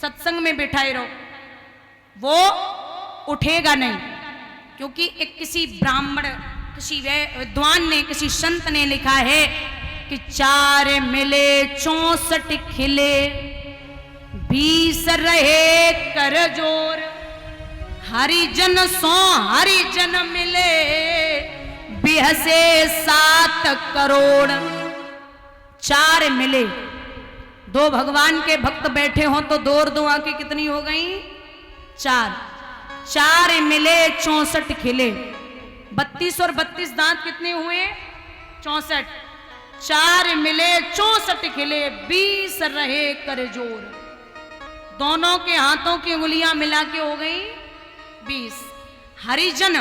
सत्संग में बिठाए रहो, वो उठेगा नहीं। क्योंकि एक किसी ब्राह्मण, किसी विद्वान ने, किसी संत ने लिखा है कि 4 मिले 64 खिले, 20 रहे कर जोर, हरिजन सो हरिजन मिले, बिहसे 7 करोड़। 4 मिले, 2 भगवान के भक्त बैठे हों तो 2 और 2 आंखें कितनी हो गई? 4। 4 मिले 64 खिले, 32 और 32 दांत कितने हुए? 64। 4 मिले 64 खिले, 20 रहे कर जोर। दोनों के हाथों की उंगलियां मिला के हो गई 20। हरिजन,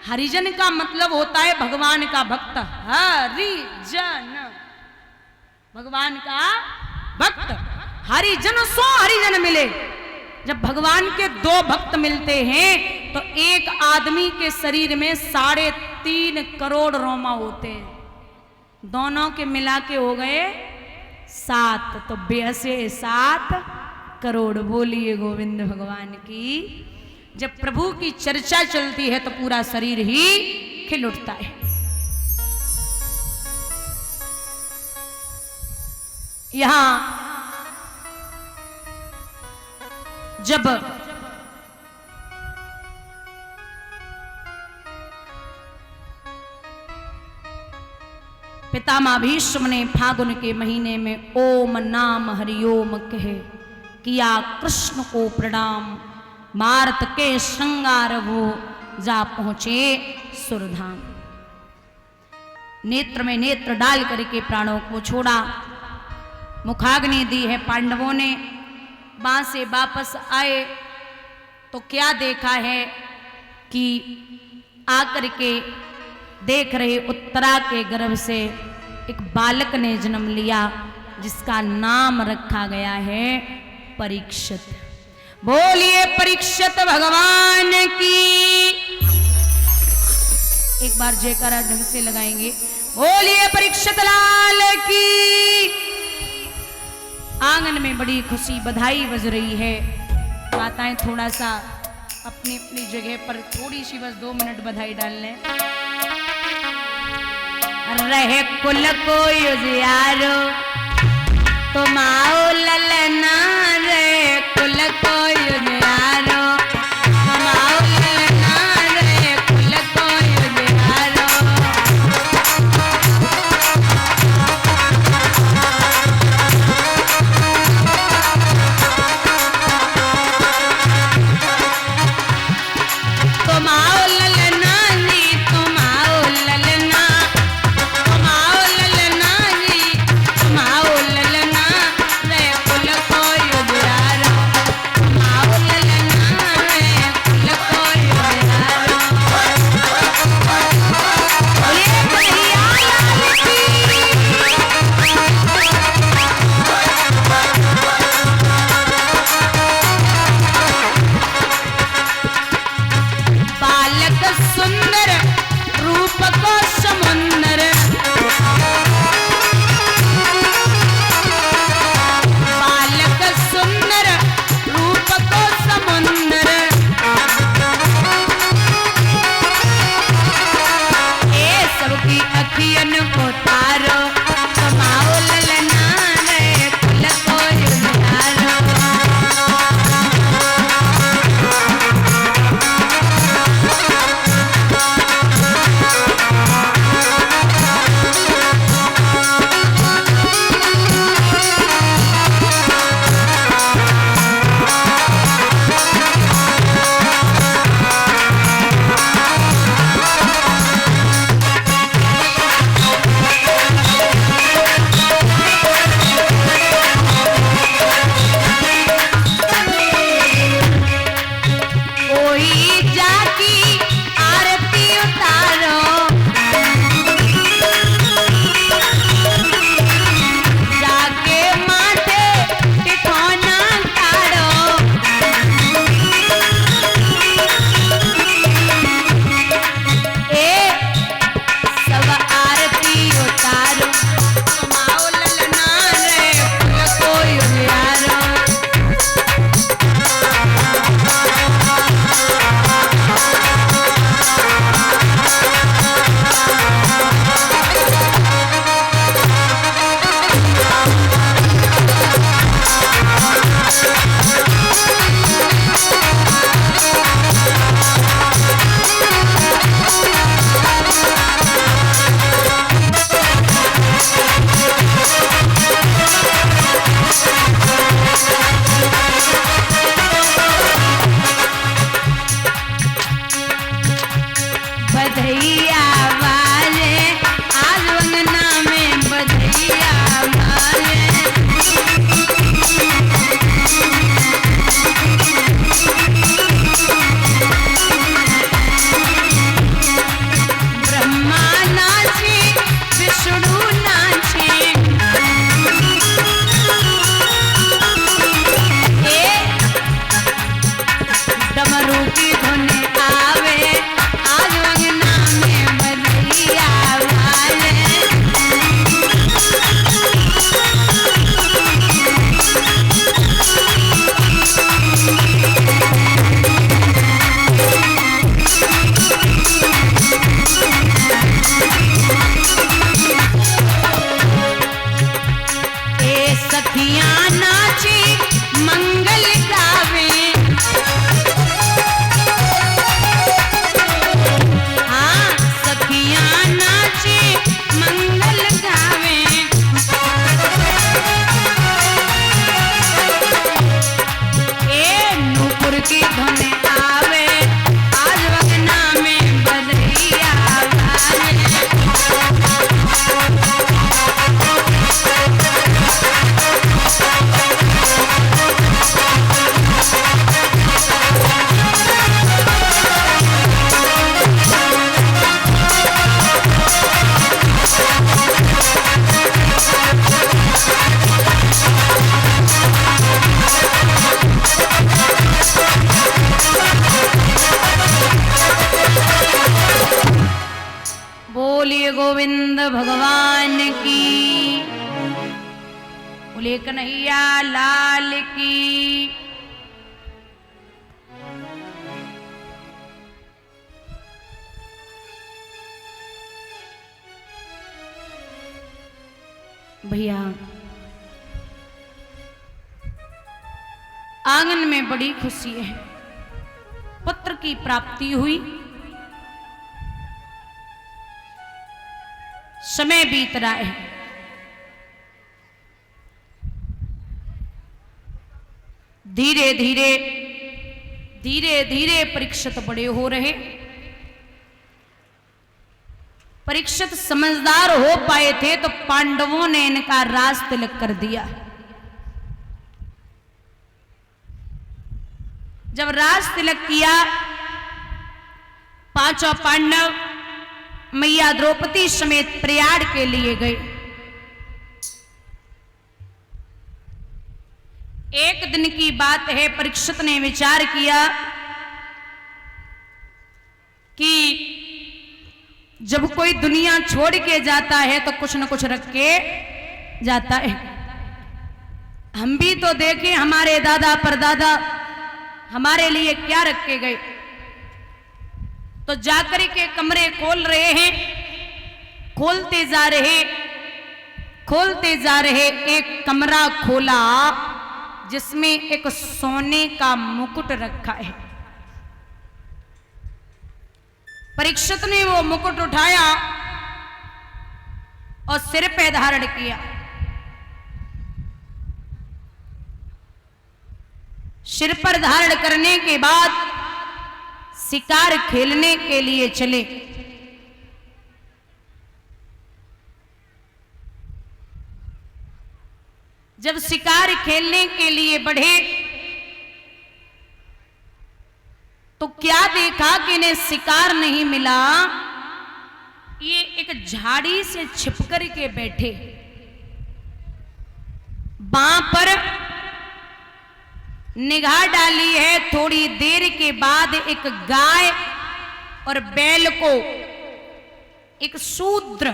हरिजन का मतलब होता है भगवान का भक्त। हरिजन, भगवान का भक्त। हरिजन सो हरिजन मिले। जब भगवान के 2 भक्त मिलते हैं तो एक आदमी के शरीर में 3.5 करोड़ रोमा होते हैं। दोनों के मिला के हो गए 7, तो 7 करोड़। बोलिए गोविंद भगवान की। जब प्रभु की चर्चा चलती है तो पूरा शरीर ही खिल उठता है। यहां जब पितामह भीष्म ने फागुन के महीने में ओम नाम हरिओम कहे, किया कृष्ण को प्रणाम, मारत के श्रृंगार वो जा पहुंचे सुरधाम। नेत्र में नेत्र डाल करके प्राणों को छोड़ा, मुखाग्नि दी है पांडवों ने। वहां से वापस आए तो क्या देखा है कि आकर के देख रहे उत्तरा के गर्भ से एक बालक ने जन्म लिया, जिसका नाम रखा गया है परीक्षित। बोलिए परीक्षित भगवान की। एक बार जयकारा ढंग से लगाएंगे। बोलिए परीक्षित लाल की। आंगन में बड़ी खुशी बधाई बज रही है। माताएं थोड़ा सा अपनी अपनी जगह पर थोड़ी सी बस 2 मिनट बधाई डाल लें। रहे कुल को युजियारो तुम आओ ललना, रे कुल को युजियारो तुम आओ ललना, रे कुल को युजियारो। तुम आओ ललना जी, तुम आओ ललना, तुम आओ ललना जी, तुम आओ ललना, रे कुल को बोलिए कन्हैया लाल की। भैया आंगन में बड़ी खुशी है, पुत्र की प्राप्ति हुई। समय बीत रहा है, धीरे धीरे धीरे धीरे परीक्षित बड़े हो रहे। परीक्षित समझदार हो पाए थे तो पांडवों ने इनका राज तिलक कर दिया। जब राज तिलक किया, पांचों पांडव मैया द्रौपदी समेत प्रयाग के लिए गए। एक दिन की बात है, परीक्षित ने विचार किया कि जब कोई दुनिया छोड़ के जाता है तो कुछ न कुछ रख के जाता है। हम भी तो देखें हमारे दादा परदादा हमारे लिए क्या रख के गए। तो जाकर के कमरे खोल रहे हैं, खोलते जा रहे एक कमरा खोला जिसमें एक सोने का मुकुट रखा है। परीक्षित ने वो मुकुट उठाया और सिर पे धारण किया। सिर पर धारण करने के बाद शिकार खेलने के लिए चले। जब शिकार खेलने के लिए बढ़े तो क्या देखा कि इन्हें शिकार नहीं मिला। ये एक झाड़ी से छिपकर के बैठे, बांह पर निगाह डाली है। थोड़ी देर के बाद एक गाय और बैल को एक शूद्र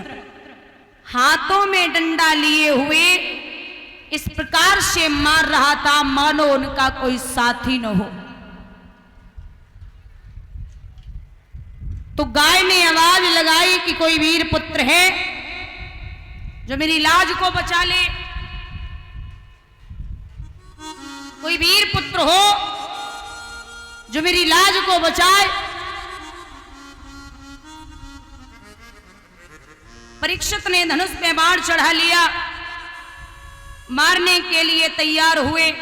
हाथों में डंडा लिए हुए इस प्रकार से मार रहा था मानो उनका कोई साथी न हो। तो गाय ने आवाज लगाई कि कोई वीर पुत्र है जो मेरी लाज को बचा ले, कोई वीर पुत्र हो जो मेरी लाज को बचाए। परीक्षित ने धनुष पे बाण चढ़ा लिया, मारने के लिए तैयार हुए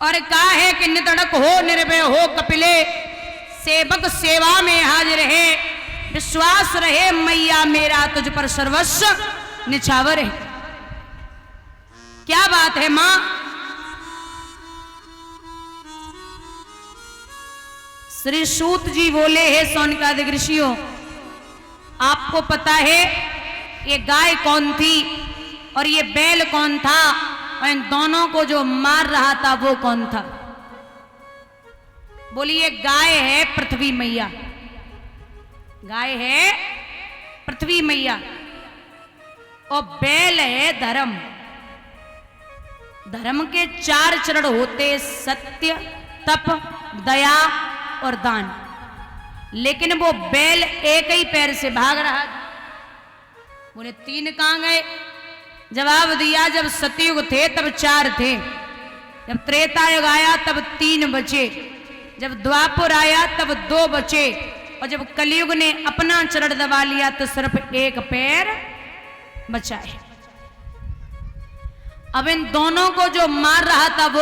और कहा है कि नितड़क हो निर्भय हो कपिले, सेवक सेवा में हाजिर है, विश्वास रहे मैया मेरा तुझ पर सर्वस्व निछावर है। क्या बात है मां। श्री सूत जी बोले हे सौनकादिक ऋषियों, आपको पता है ये गाय कौन थी और ये बैल कौन था और इन दोनों को जो मार रहा था वो कौन था? बोलिए गाय है पृथ्वी मैया, गाय है पृथ्वी मैया और बैल है धर्म। धर्म के 4 चरण होते, सत्य, तप, दया और दान। लेकिन वो बैल एक ही पैर से भाग रहा था। बोले 3 कहां गए? जवाब दिया जब सतयुग थे तब 4 थे, जब त्रेता युग आया तब 3 बचे, जब द्वापर आया तब 2 बचे और जब कलयुग ने अपना चरण दबा लिया तो सिर्फ 1 पैर बचा है। अब इन दोनों को जो मार रहा था वो